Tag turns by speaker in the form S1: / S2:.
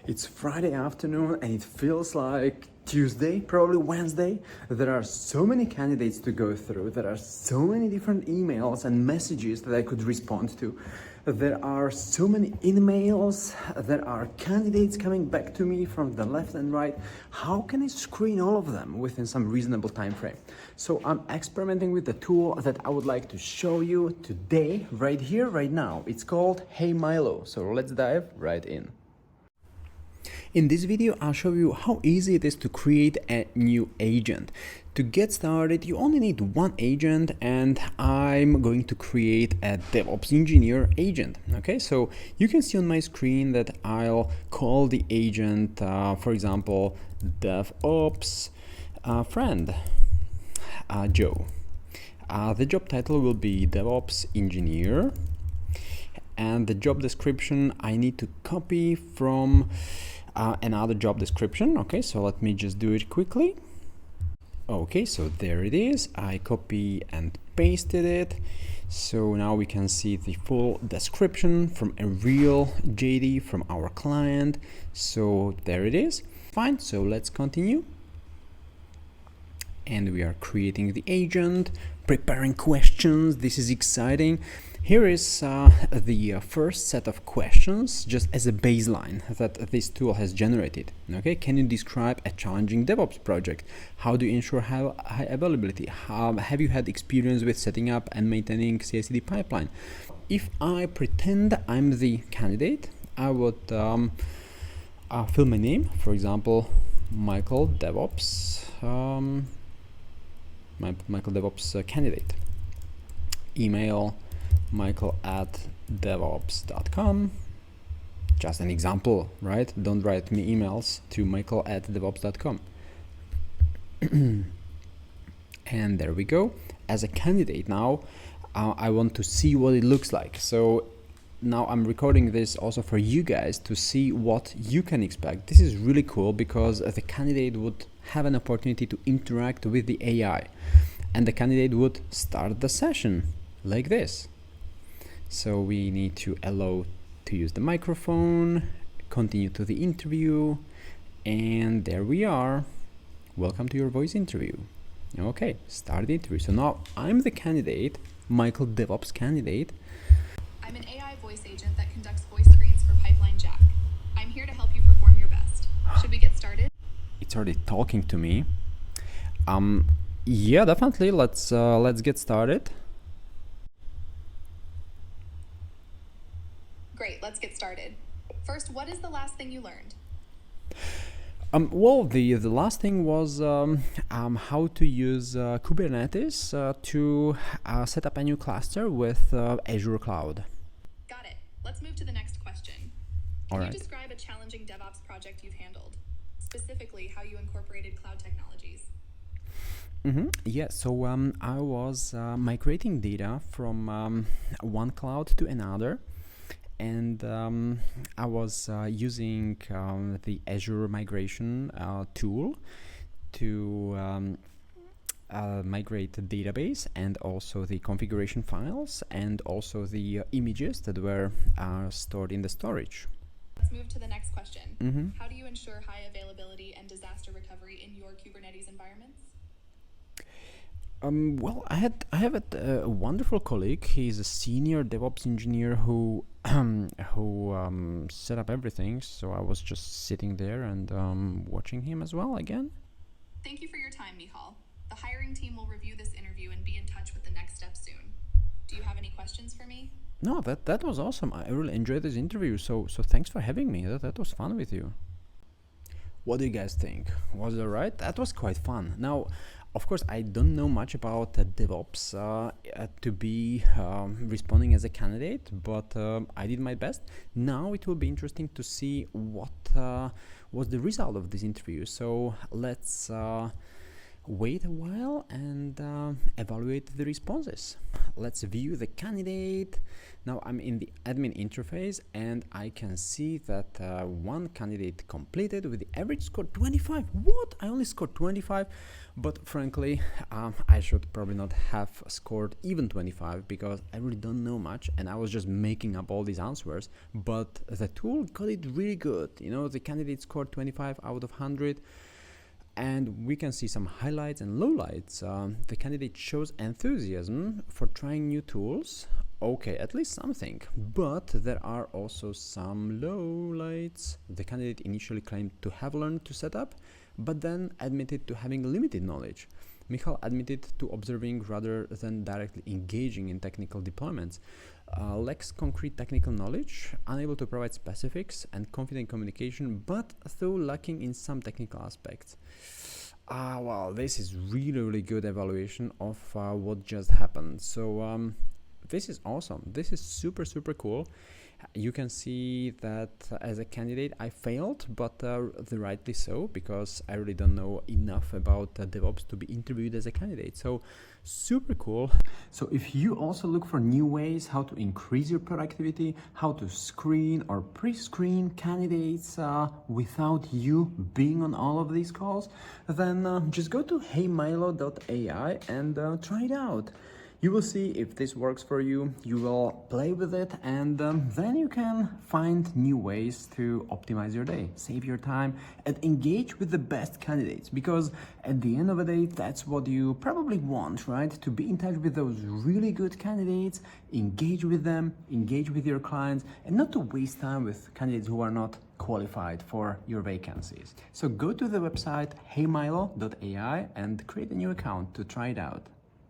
S1: It's Friday afternoon and it feels like Tuesday, probably Wednesday. There are so many candidates to go through. There are so many different emails and messages that I could respond to. There are so many emails. There are candidates coming back to me from the left and right. How can I screen all of them within some reasonable time frame? So I'm experimenting with the tool that I would like to show you today, right here, right now. It's called Hey Milo. So let's dive right in. In this video, I'll show you how easy it is to create a new agent. To get started, you only need one agent, and I'm going to create a DevOps engineer agent. Okay, so you can see on my screen that I'll call the agent, for example, DevOps friend Joe. The job title will be DevOps engineer, and the job description I need to copy from another job description. Okay, so let me just do it quickly. Okay, so there it is. I copy and pasted it. So now we can see the full description from a real JD from our client. So there it is. Fine, so let's continue. And we are creating the agent, preparing questions. This is exciting. Here is the first set of questions, just as a baseline that this tool has generated. Okay, can you describe a challenging DevOps project? How do you ensure high availability? Have you had experience with setting up and maintaining CI/CD pipeline? If I pretend I'm the candidate, I would fill my name, for example, Michael DevOps, Michael DevOps candidate. Email michael@devops.com. Just an example, right? Don't write me emails to michael@devops.com. And there we go. As a candidate now, I want to see what it looks like. So now I'm recording this also for you guys to see what you can expect. This is really cool because the candidate would have an opportunity to interact with the AI, and the candidate would start the session like this. So we need to allow to use the microphone, continue to the interview, and there we are. Welcome to your voice interview. Okay, start the interview. So now I'm the candidate, Michael DevOps candidate.
S2: I'm an AI voice agent that conducts voice screens for Pipeline Jack. I'm here to help you perform your best. Should we get started?
S1: It's already talking to me. Yeah, definitely. Let's get started.
S2: Great, let's get started. First, what is the last thing you learned?
S1: Well, the last thing was how to use Kubernetes to set up a new cluster with Azure Cloud.
S2: Got it. Let's move to the next question. Can you describe a challenging DevOps project you've handled? Specifically, how you incorporated cloud technologies?
S1: Yeah, so I was migrating data from one cloud to another. And I was using the Azure migration tool to migrate the database and also the configuration files and also the images that were stored in the storage.
S2: Let's move to the next question. How do you ensure high availability and disaster recovery in your Kubernetes environments?
S1: Well, I have a wonderful colleague. He's a senior DevOps engineer who set up everything. So I was just sitting there and watching him as well again.
S2: Thank you for your time, Michal. The hiring team will review this interview and be in touch with the next step soon. Do you have any questions for me?
S1: No, that was awesome. I really enjoyed this interview. So thanks for having me. That was fun with you. What do you guys think? Was it alright? That was quite fun. Now, of course, I don't know much about DevOps to be responding as a candidate, but I did my best. Now it will be interesting to see what was the result of this interview. So let's wait a while and evaluate the responses. Let's view the candidate. Now I'm in the admin interface and I can see that one candidate completed with the average score 25. What? I only scored 25, but frankly, I should probably not have scored even 25 because I really don't know much and I was just making up all these answers, but the tool got it really good. You know, the candidate scored 25 out of 100. And we can see some highlights and lowlights. The candidate shows enthusiasm for trying new tools. Okay, at least something. But there are also some lowlights. The candidate initially claimed to have learned to set up, but then admitted to having limited knowledge. Michal admitted to observing rather than directly engaging in technical deployments. Lacks concrete technical knowledge, unable to provide specifics and confident communication, but though lacking in some technical aspects. Well, this is really good evaluation of what just happened. So this is awesome. This is super cool. You can see that as a candidate I failed, but rightly so, because I really don't know enough about DevOps to be interviewed as a candidate. So super cool. So if you also look for new ways how to increase your productivity, how to screen or pre-screen candidates without you being on all of these calls, then just go to heymilo.ai and try it out. You will see if this works for you, you will play with it, and then you can find new ways to optimize your day, save your time, and engage with the best candidates, because at the end of the day, that's what you probably want, right? To be in touch with those really good candidates, engage with them, engage with your clients, and not to waste time with candidates who are not qualified for your vacancies. So go to the website heymilo.ai and create a new account to try it out.